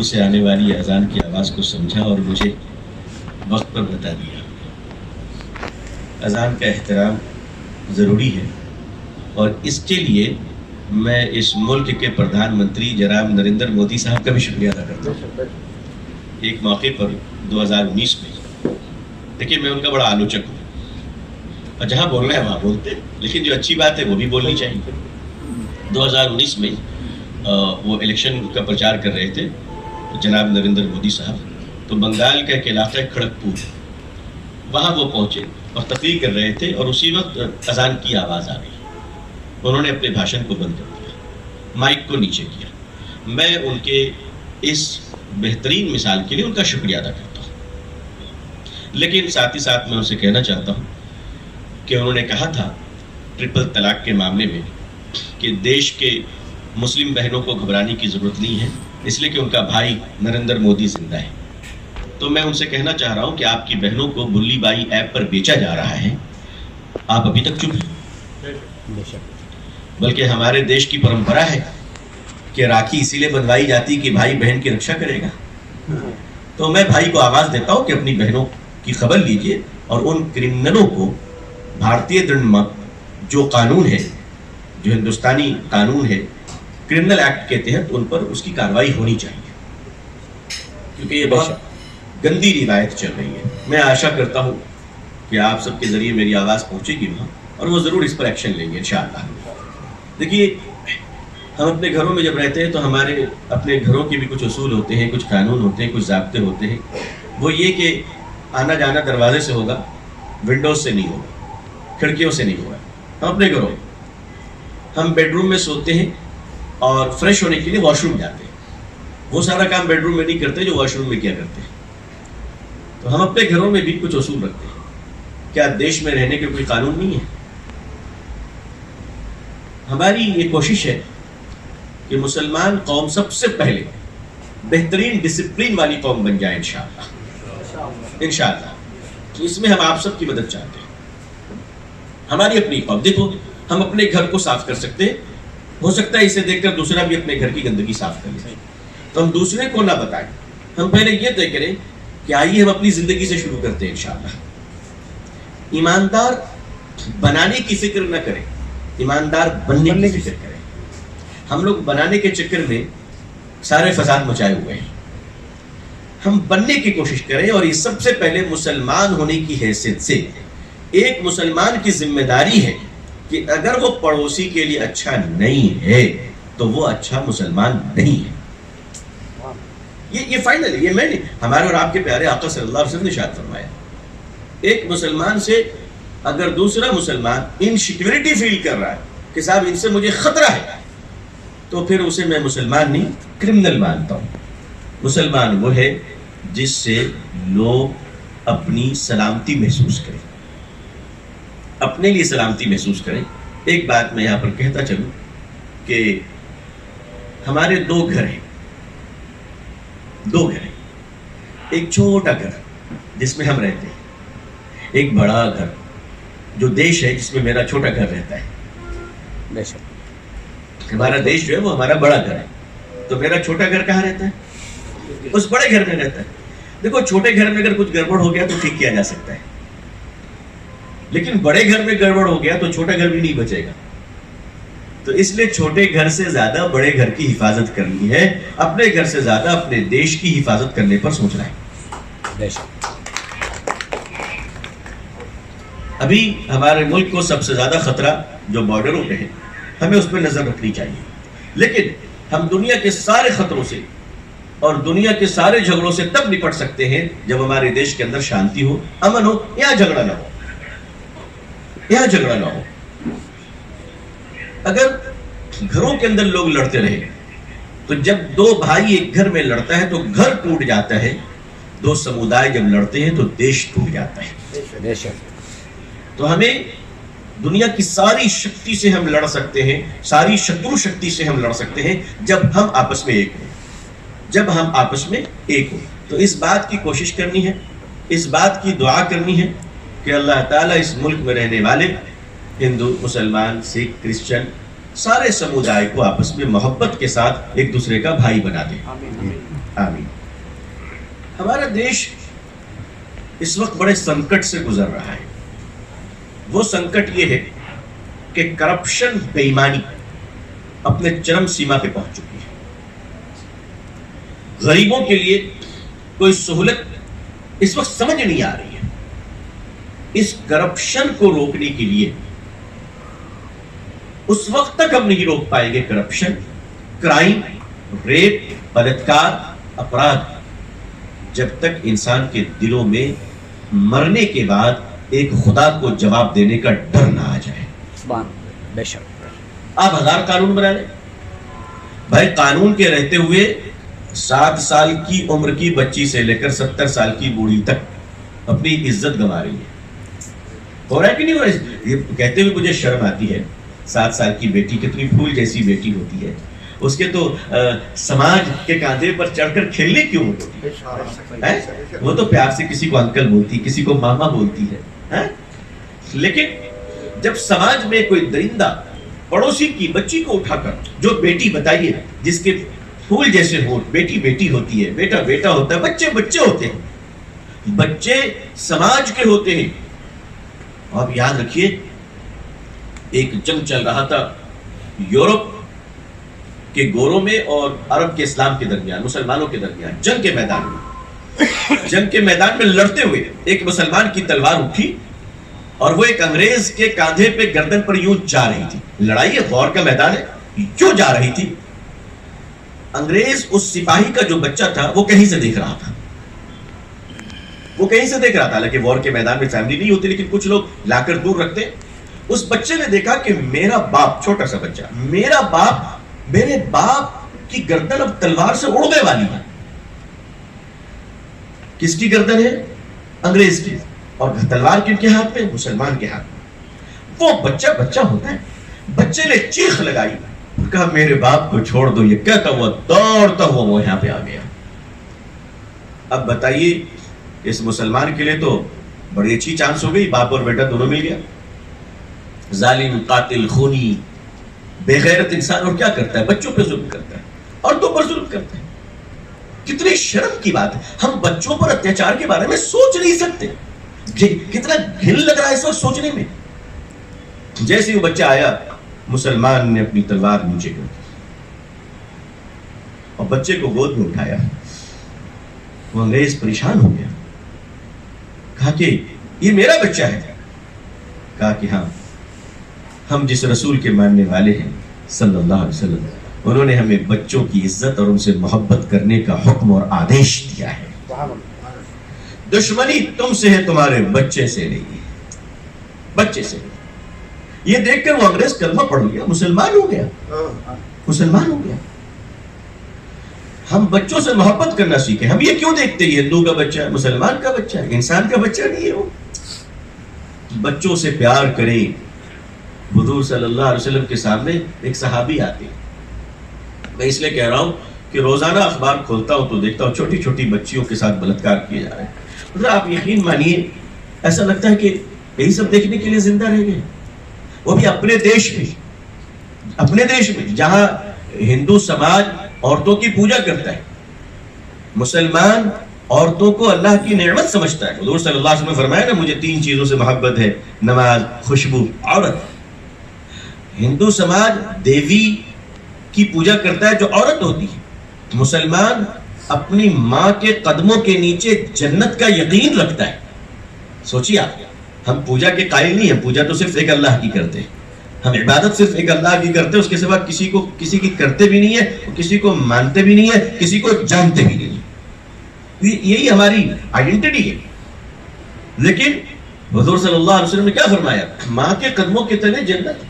دور سے آنے والی اذان کی آواز کو سمجھا اور مجھے وقت پر بتا دیا۔ اذان کا احترام ضروری ہے اور اس کے لیے میں اس ملک کے پردھان منتری جناب نریندر مودی صاحب کا بھی شکریہ ادا کرتا ہوں۔ ایک موقع پر 2019 میں دیکھیے میں ان کا بڑا آلوچک ہوں اور جہاں بولنا ہے وہاں بولتے ہیں، لیکن جو اچھی بات ہے وہ بھی بولنی چاہیے۔ 2019 میں وہ الیکشن کا پرچار کر رہے تھے جناب نریندر مودی صاحب، تو بنگال کا ایک علاقہ ہے کھڑگپور، وہاں وہ پہنچے اور تقریر کر رہے تھے اور اسی وقت اذان کی آواز آ گئی۔ انہوں نے اپنے بھاشن کو بند کر دیا، مائک کو نیچے کیا۔ میں ان کے اس بہترین مثال کے لیے ان کا شکریہ ادا کرتا ہوں، لیکن ساتھ ہی ساتھ میں ان سے کہنا چاہتا ہوں کہ انہوں نے کہا تھا ٹرپل طلاق کے معاملے میں کہ دیش کے مسلم بہنوں کو گھبرانے کی ضرورت نہیں ہے، اس لیے کہ ان کا بھائی نریندر مودی زندہ ہے۔ تو میں ان سے کہنا چاہ رہا ہوں کہ آپ کی بہنوں کو بلی بائی ایپ پر بیچا جا رہا ہے، آپ ابھی تک چپ ہیں۔ بلکہ ہمارے دیش کی پرمپرا ہے کہ راکھی اسی لیے بندھوائی جاتی کہ بھائی بہن کی رکشا کرے گا۔ تو میں بھائی کو آواز دیتا ہوں کہ اپنی بہنوں کی خبر لیجئے اور ان کرمنلوں کو بھارتیہ دنڈ جو قانون ہے، جو ہندوستانی قانون ہے، کرمنل ایکٹ کے تحت ان پر اس کی کارروائی ہونی چاہیے، کیونکہ یہ بہت گندی روایت چل رہی ہے۔ میں آشا کرتا ہوں کہ آپ سب کے ذریعے میری آواز پہنچے گی وہاں اور وہ ضرور اس پر ایکشن لیں گے انشاءاللہ۔ دیکھیے ہم اپنے گھروں میں جب رہتے ہیں تو ہمارے اپنے گھروں کے بھی کچھ اصول ہوتے ہیں، کچھ قانون ہوتے ہیں، کچھ ضابطے ہوتے ہیں۔ وہ یہ کہ آنا جانا دروازے سے ہوگا، ونڈوز سے نہیں ہوگا، کھڑکیوں سے نہیں ہوگا۔ ہم اپنے گھروں ہم بیڈ روم میں سوتے ہیں اور فریش ہونے کے لیے واش روم جاتے ہیں، وہ سارا کام بیڈ روم میں نہیں کرتے جو واش روم میں کیا کرتے ہیں۔ تو ہم اپنے گھروں میں بھی کچھ اصول رکھتے ہیں۔ کیا دیش میں رہنے کے کوئی قانون نہیں ہے؟ ہماری یہ کوشش ہے کہ مسلمان قوم سب سے پہلے بہترین ڈسپلین والی قوم بن جائے انشاءاللہ۔ تو اس میں ہم آپ سب کی مدد چاہتے ہیں۔ ہماری اپنی قوم، دیکھو ہم اپنے گھر کو صاف کر سکتے ہیں، ہو سکتا ہے اسے دیکھ کر دوسرا بھی اپنے گھر کی گندگی صاف کر لے، تو ہم دوسرے کو نہ بتائیں، ہم پہلے یہ طے کریں کہ آئیے ہم اپنی زندگی سے شروع کرتے ہیں انشاءاللہ۔ ایماندار بنانے کی فکر نہ کریں، ایماندار بننے کی فکر کریں۔ ہم لوگ بنانے کے چکر میں سارے فساد مچائے ہوئے ہیں، ہم بننے کی کوشش کریں۔ اور یہ سب سے پہلے مسلمان ہونے کی حیثیت سے ایک مسلمان کی ذمہ داری ہے کہ اگر وہ پڑوسی کے لیے اچھا نہیں ہے تو وہ اچھا مسلمان نہیں ہے۔ یہ فائنل ہے، یہ میں نہیں، ہمارے اور آپ کے پیارے آقا صلی اللہ علیہ وسلم نے ارشاد فرمایا، ایک مسلمان سے اگر دوسرا مسلمان انسیکیورٹی فیل کر رہا ہے کہ صاحب ان سے مجھے خطرہ ہے، تو پھر اسے میں مسلمان نہیں کرمنل مانتا ہوں۔ مسلمان وہ ہے جس سے لوگ اپنی سلامتی محسوس کریں، اپنے لیے سلامتی محسوس کریں۔ ایک بات میں یہاں پر کہتا چلوں کہ ہمارے دو گھر ہیں، ایک چھوٹا گھر جس میں ہم رہتے ہیں، ایک بڑا گھر جو دیش ہے جس میں میرا چھوٹا گھر رہتا ہے۔ بے شک ہمارا دیش جو ہے وہ ہمارا بڑا گھر ہے، تو میرا چھوٹا گھر کہاں رہتا ہے؟ اس بڑے گھر میں رہتا ہے۔ دیکھو چھوٹے گھر میں اگر کچھ گڑبڑ ہو گیا تو ٹھیک کیا جا سکتا ہے، لیکن بڑے گھر میں گڑبڑ ہو گیا تو چھوٹا گھر بھی نہیں بچے گا۔ تو اس لیے چھوٹے گھر سے زیادہ بڑے گھر کی حفاظت کرنی ہے، اپنے گھر سے زیادہ اپنے دیش کی حفاظت کرنے پر سوچنا ہے۔ ابھی ہمارے ملک کو سب سے زیادہ خطرہ جو بارڈروں پہ ہے، ہمیں اس پہ نظر رکھنی چاہیے، لیکن ہم دنیا کے سارے خطروں سے اور دنیا کے سارے جھگڑوں سے تب نپٹ سکتے ہیں جب ہمارے دیش کے اندر شانتی ہو، امن ہو، یہاں جھگڑا نہ ہو، یہاں جھگڑا نہ ہو۔ اگر گھروں کے اندر لوگ لڑتے رہے تو جب دو بھائی ایک گھر میں لڑتا ہے تو گھر ٹوٹ جاتا ہے، دو سمودائے جب لڑتے ہیں تو دیش ٹوٹ جاتا ہے۔ تو ہمیں دنیا کی ساری شکتی سے ہم لڑ سکتے ہیں، ساری شترو شکتی سے ہم لڑ سکتے ہیں جب ہم آپس میں ایک ہوں، جب ہم آپس میں ایک ہوں۔ تو اس بات کی کوشش کرنی ہے، اس بات کی دعا کرنی ہے کہ اللہ تعالیٰ اس ملک میں رہنے والے ہندو، مسلمان، سکھ، کرسچن، سارے سمودائے کو آپس میں محبت کے ساتھ ایک دوسرے کا بھائی بنا دے۔ آمین. ہمارا دیش اس وقت بڑے سنکٹ سے گزر رہا ہے. وہ سنکٹ یہ ہے کہ کرپشن، بے ایمانی اپنے چرم سیما پہ پہنچ چکی ہے. غریبوں کے لیے کوئی سہولت اس وقت سمجھ نہیں آ رہی ہے. اس کرپشن کو روکنے کے لیے اس وقت تک ہم نہیں روک پائیں گے کرپشن، کرائم، ریپ، بلاತ್ಕಾರ، اپرادھ، جب تک انسان کے دلوں میں مرنے کے بعد ایک خدا کو جواب دینے کا ڈر نہ آ جائے. بے شک. آپ 1000 قانون بنا لیں بھائی، قانون کے رہتے ہوئے 7 سال کی عمر کی بچی سے لے کر 70 سال کی بوڑھی تک اپنی عزت گنوا رہی ہے. ہو رہا ہے کہ نہیں ہو رہا ہے؟ یہ کہتے ہوئے مجھے شرم آتی ہے. 7 سال کی بیٹی کتنی پھول جیسی بیٹی ہوتی ہے، اس کے تو سماج کے کاندھے پر چڑھ کر کھیلنے کیوں ہوتی ہے؟ وہ تو پیار سے کسی کو انکل بولتی، کسی کو ماما بولتی ہے. لیکن جب سماج میں کوئی درندہ پڑوسی کی بچی کو اٹھا کر، جو بیٹی بتائیے جس کے پھول جیسے ہو، بیٹی بیٹی ہوتی ہے، بیٹا بیٹا ہوتا ہے، بچے بچے ہوتے ہیں، بچے سماج کے ہوتے ہیں. آپ یاد رکھیے، ایک جنگ چل رہا تھا یورپ کے گوروں میں اور عرب کے اسلام کے درمیان، مسلمانوں کے درمیان. جنگ کے میدان میں لڑتے ہوئے ایک مسلمان کی تلوار اٹھی اور وہ ایک انگریز کے کاندھے پہ گردن پر یوں جا رہی تھی. لڑائی ہے، غور کا میدان ہے، یوں جا رہی تھی. انگریز اس سپاہی کا جو بچہ تھا وہ کہیں سے دیکھ رہا تھا، حالانکہ وار کے میدان میں فیملی نہیں ہوتی، لیکن کچھ لوگ لا کر دور رکھتے. اس بچے نے دیکھا کہ میرا باپ، چھوٹا سا بچہ، میرے باپ کی گردن اب تلوار سے اڑنے والی ہے. کس کی گردن ہے؟ انگریز کی. اور تلوار کن کے ہاتھ میں؟ مسلمان کے ہاتھ میں. وہ بچہ ہوتا ہے. بچے نے چیخ لگائی، کہا میرے باپ کو چھوڑ دو. یہ کہتا ہوا دوڑتا ہوا وہ یہاں پہ آ گیا. اب بتائیے، اس مسلمان کے لیے تو بڑی اچھی چانس ہو گئی، باپ اور بیٹا دونوں مل گیا. ظالم، قاتل، خونی، بے غیرت انسان اور کیا کرتا ہے؟ بچوں پہ ظلم کرتا ہے، عورتوں پر ظلم کرتا ہے. کتنی شرم کی بات ہے. ہم بچوں پر اتیاچار کے بارے میں سوچ نہیں سکتے. کتنا گھن لگ رہا ہے اس وقت سوچنے میں. جیسے وہ بچہ آیا، مسلمان نے اپنی تلوار نیچے کر دی اور بچے کو گود میں اٹھایا. وہ انگریز پریشان ہو گیا، کہا کہ یہ میرا بچہ ہے. کہا کہ ہاں، ہم جس رسول کے ماننے والے ہیں صلی اللہ علیہ وسلم، انہوں نے ہمیں بچوں کی عزت اور ان سے محبت کرنے کا حکم اور آدیش دیا ہے. دشمنی تم سے ہے، تمہارے بچے سے نہیں ہے، بچے سے نہیں. یہ دیکھ کر وہ انگریز کلمہ پڑھ لیا، مسلمان ہو گیا. ہم بچوں سے محبت کرنا سیکھیں. ہم یہ کیوں دیکھتے ہیں ہندو کا بچہ ہے، مسلمان کا بچہ ہے، انسان کا بچہ نہیں ہے. وہ بچوں سے پیار کریں. حضور صلی اللہ علیہ وسلم کے سامنے ایک صحابی آتے ہیں. میں اس لیے کہہ رہا ہوں کہ روزانہ اخبار کھولتا ہوں تو دیکھتا ہوں چھوٹی چھوٹی بچیوں کے ساتھ بلاತ್ಕಾರ کیے جا رہے ہیں. آپ یقین مانیے، ایسا لگتا ہے کہ یہی سب دیکھنے کے لیے زندہ رہ گئے. وہ بھی اپنے دیش میں جہاں ہندو سماج عورتوں کی پوجا کرتا ہے، مسلمان عورتوں کو اللہ کی نعمت سمجھتا ہے. حضور صلی اللہ علیہ وسلم نے فرمایا نا، مجھے 3 چیزوں سے محبت ہے: نماز، خوشبو، عورت. ہندو سماج دیوی کی پوجا کرتا ہے جو عورت ہوتی ہے. مسلمان اپنی ماں کے قدموں کے نیچے جنت کا یقین رکھتا ہے. سوچیے آپ، ہم پوجا کے قائل نہیں ہیں. پوجا تو صرف ایک اللہ کی کرتے ہیں. ہم عبادت صرف ایک اللہ کی کرتے ہیں، اس کے سوا کسی کی کرتے بھی نہیں ہے، کسی کو مانتے بھی نہیں ہے، کسی کو جانتے بھی نہیں ہے. یہی ہماری آئیڈینٹی ہے. لیکن حضور صلی اللہ علیہ وسلم نے کیا فرمایا؟ ماں کے قدموں کے تلے جنت.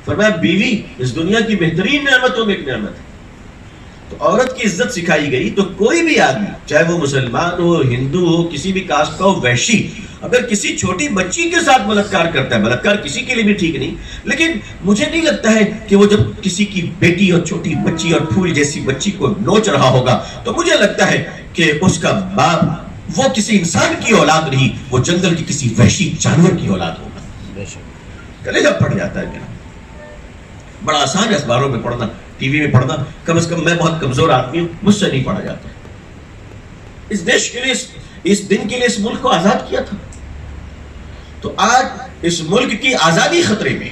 فرمایا بیوی اس دنیا کی بہترین نعمتوں میں ایک نعمت ہے. تو عورت کی عزت سکھائی گئی. تو کوئی بھی آدمی، چاہے وہ مسلمان ہو، ہندو ہو، کسی بھی کاسٹ کا ہو، ویشی، اگر کسی چھوٹی بچی کے ساتھ بلاತ್ಕಾರ کرتا ہے، بلاತ್ಕಾರ کسی کے لیے بھی ٹھیک نہیں، لیکن مجھے نہیں لگتا ہے کہ وہ جب کسی کی بیٹی اور چھوٹی بچی اور پھول جیسی بچی کو نوچ رہا ہوگا تو مجھے لگتا ہے کہ اس کا باپ وہ کسی انسان کی اولاد نہیں، وہ جنگل کی کسی وحشی جانور کی اولاد ہوگا. کلیجہ پھٹ جاتا ہے میرا. بڑا آسان ہے اخباروں میں پڑھنا ٹی وی میں پڑھنا، کم از کم میں بہت کمزور آدمی ہوں، مجھ سے نہیں پڑھا جاتا. اس دیش کے لیے، اس دن کے لیے اس ملک کو آزاد کیا تھا. تو آج اس ملک کی آزادی خطرے میں،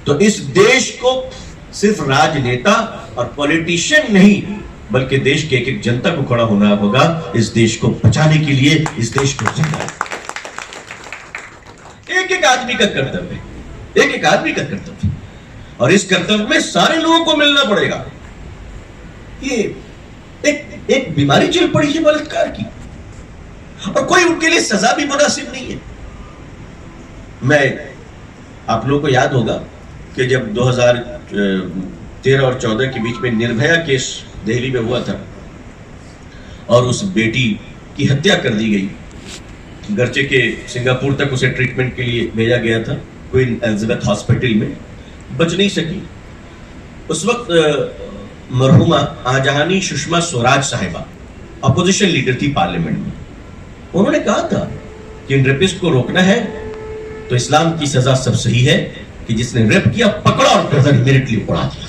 تو اس دیش کو صرف راجنیتا اور پولیٹیشین نہیں بلکہ دیش کے ایک ایک جنتا کو کھڑا ہونا ہوگا اس دیش کو بچانے کے لیے، اس دیش کو زندہ. ایک ایک آدمی کا کرتویہ ہے، ایک ایک آدمی کا کرتویہ، اور اس کرتویہ میں سارے لوگوں کو ملنا پڑے گا. یہ ایک بیماری چل پڑی ہے بلاತ್ಕಾರ کی، اور کوئی ان کے لیے سزا بھی مناسب نہیں ہے. میں آپ لوگوں کو یاد ہوگا کہ جب 2013 اور 14 کے بیچ میں نربھیا کیس دہلی میں ہوا تھا اور اس بیٹی کی ہتیا کر دی گئی، گرچہ کہ سنگاپور تک اسے ٹریٹمنٹ کے لیے بھیجا گیا تھا، کوئن الزبتھ ہاسپٹل میں، بچ نہیں سکی. اس وقت مرحومہ آجہانی سشما سوراج صاحبہ اپوزیشن لیڈر تھی پارلیمنٹ میں. انہوں نے کہا تھا کہ ان ریپسٹ کو روکنا ہے تو اسلام کی سزا سب صحیح ہے کہ جس نے ریپ کیا پکڑا اور گردن امیڈیٹلی اڑا دیا.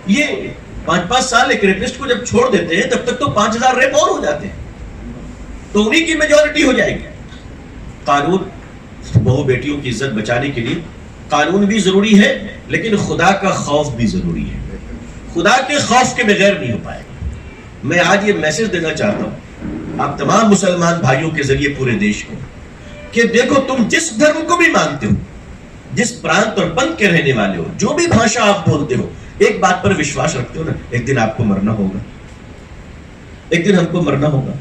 یہ 5-5 سال ایک ریپسٹ کو جب چھوڑ دیتے ہیں تب تک تو 5000 ریپ اور ہو جاتے ہیں، تو انہی کی میجورٹی ہو جائے گی. قانون بہو بیٹیوں کی عزت بچانے کے لیے قانون بھی ضروری ہے، لیکن خدا کا خوف بھی ضروری ہے. خدا کے خوف کے بغیر نہیں ہو پائے گا. میں آج یہ میسج دینا چاہتا ہوں آپ تمام مسلمان بھائیوں کے ذریعے پورے دیش کو کہ دیکھو، تم جس دھرم کو بھی مانتے ہو، جس پرانت اور پنتھ کے رہنے والے ہو، جو بھی بھاشا آپ بولتے ہو، ایک بات پر وشواس رکھتے ہو نا، ایک دن آپ کو مرنا ہوگا، ایک دن ہم کو مرنا ہوگا.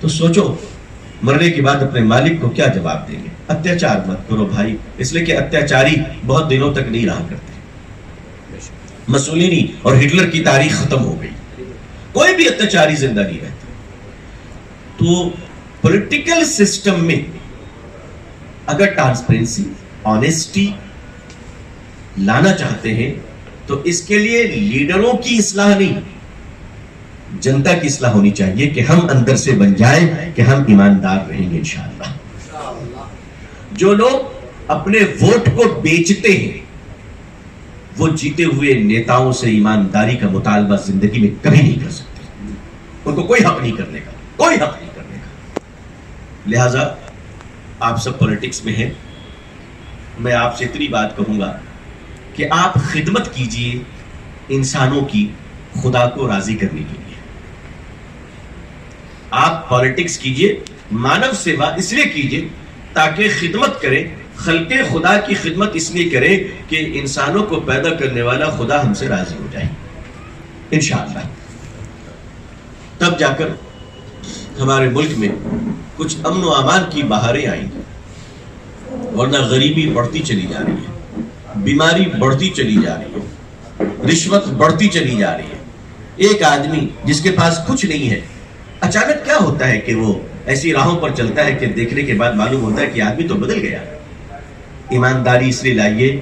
تو سوچو مرنے کے بعد اپنے مالک کو کیا جواب دیں گے. اتیاچار مت کرو بھائی، اس لیے کہ اتیاچاری بہت دنوں تک نہیں رہا کرتے. مسولینی اور ہٹلر کی تاریخ ختم ہو گئی، کوئی بھی اتیاچاری زندہ نہیں رہتا. تو پولیٹیکل سسٹم میں اگر ٹرانسپیرنسی، آنیسٹی لانا چاہتے ہیں تو اس کے لیے لیڈروں کی اصلاح نہیں، جنتا کی اصلاح ہونی چاہیے کہ ہم اندر سے بن جائیں کہ ہم ایماندار رہیں گے انشاءاللہ. جو لوگ اپنے ووٹ کو بیچتے ہیں وہ جیتے ہوئے نیتاؤں سے ایمانداری کا مطالبہ زندگی میں کبھی نہیں کر سکتے. ان کو کوئی حق نہیں کرنے کا، کوئی حق نہیں کرنے کا. لہٰذا آپ سب پولیٹکس میں ہیں، میں آپ سے اتنی بات کہوں گا کہ آپ خدمت کیجئے انسانوں کی خدا کو راضی کرنے کے لیے. آپ پولیٹکس کیجئے، مانو سیوا اس لیے کیجئے تاکہ خدمت کریں، خلق خدا کی خدمت اس لیے کریں کہ انسانوں کو پیدا کرنے والا خدا ہم سے راضی ہو جائے انشاءاللہ. تب جا کر ہمارے ملک میں کچھ امن و امان کی بہاریں آئیں گی، ورنہ غریبی بڑھتی چلی جا رہی ہے، بیماری بڑھتی چلی جا رہی ہے، رشوت بڑھتی چلی جا رہی ہے. ایک آدمی جس کے پاس کچھ نہیں ہے، اچانک کیا ہوتا ہے کہ وہ ایسی راہوں پر چلتا ہے کہ دیکھنے کے بعد معلوم ہوتا ہے کہ آدمی تو بدل گیا. ایمانداری اس لیے لائیے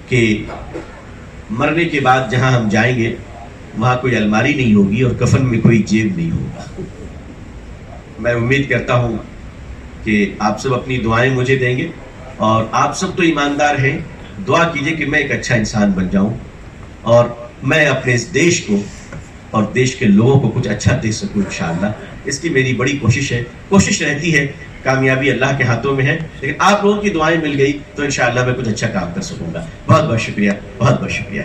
کہ مرنے کے بعد جہاں ہم جائیں گے وہاں کوئی الماری نہیں ہوگی اور کفن میں کوئی جیب نہیں ہوگا. میں امید کرتا ہوں کہ آپ سب اپنی دعائیں مجھے دیں گے، اور آپ سب تو ایماندار ہیں. دعا کیجئے کہ میں ایک اچھا انسان بن جاؤں اور میں اپنے اس دیش کو اور دیش کے لوگوں کو کچھ اچھا دے سکوں انشاءاللہ. اس کی میری بڑی کوشش ہے. کوشش رہتی ہے، کامیابی اللہ کے ہاتھوں میں ہے، لیکن آپ لوگوں کی دعائیں مل گئی تو انشاءاللہ میں کچھ اچھا کام کر سکوں گا. بہت بہت شکریہ، بہت بہت شکریہ.